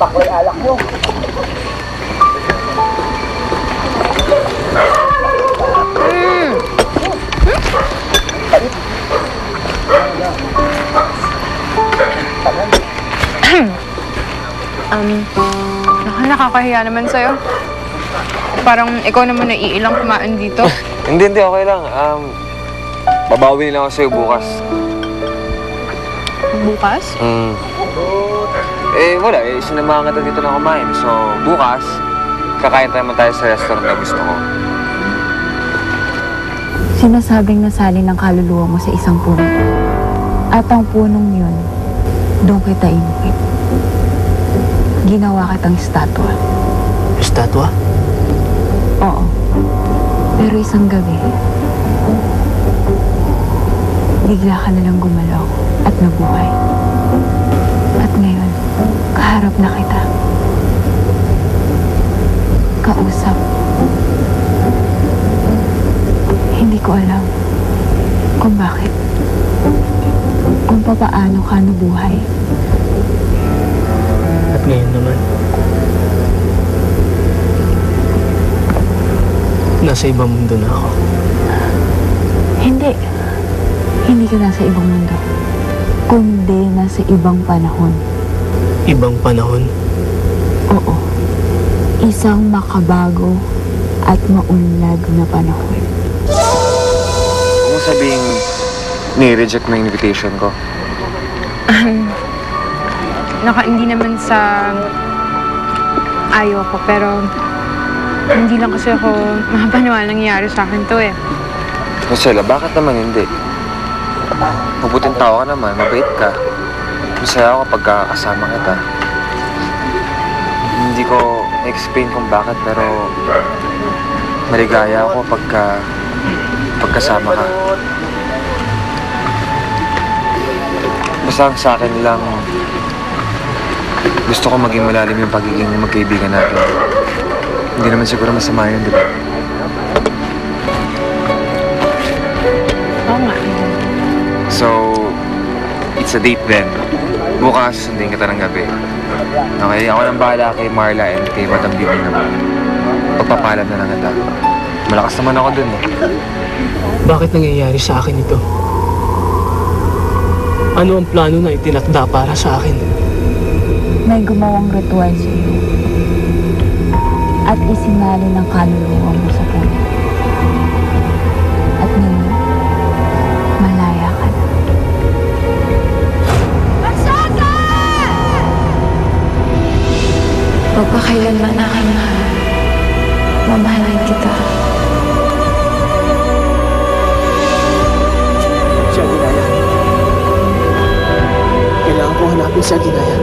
Pakoy alak mo. Nakakahiya naman sa'yo. Parang ikaw naman naiilang kumain dito. Hindi, okay lang. Babawi nila ako sa'yo bukas. Bukas? Wala. Sinamahan kita dito na kumain. So, bukas, kakain tayo sa restaurant na gusto ko. Sinasabing nasali ng kaluluwa mo sa isang puno. At ang punong yun, doon kita inukit. Ginawa kitang estatwa. Estatwa? Oo. Pero isang gabi, bigla ka nalang gumalaw at nabuhay. At ngayon, kaharap na kita. Kausap. Hindi ko alam kung bakit. Kung papaano ka nabuhay. At ngayon naman, nasa ibang mundo na ako. Hindi. Hindi ka nasa ibang mundo. Kundi nasa ibang panahon. Ibang panahon? Oo. Isang makabago at maunlad na panahon. Huwag mo sabihing ni-reject mo yung invitation ko. Hindi naman sa ayaw ko, pero hindi lang kasi ako makapaniwala nangyayari sa akin to eh. Marcela, bakit naman hindi? Mabuting tao ka naman, mabait ka. Masaya ako pag kasama kita. Hindi ko explain kung bakit, pero maligaya ako pagkasama ka. Basta ang sa akin lang, gusto ko maging malalim yung pagiging magkaibigan natin. Hindi naman siguro masama yun, di ba? Oo nga. So, it's a date then. Bukas, sundin kita ng gabi. Okay, ako nang bahala kay Marla and kay Madam Bibi naman. Pagpapalam na lang kita. Malakas naman ako dun eh. Bakit nangyayari sa akin ito? Ano ang plano na itinakda para sa akin? May gumawang ritual sa iyo. At isinali ng kaluluwa mo sa puno. At ngayon, malaya ka na. Magsaka! Pagpakailanman aking mahal, mamahalin kita. Siya, Ginaya. Kailangan ko hanapin siya, Ginaya.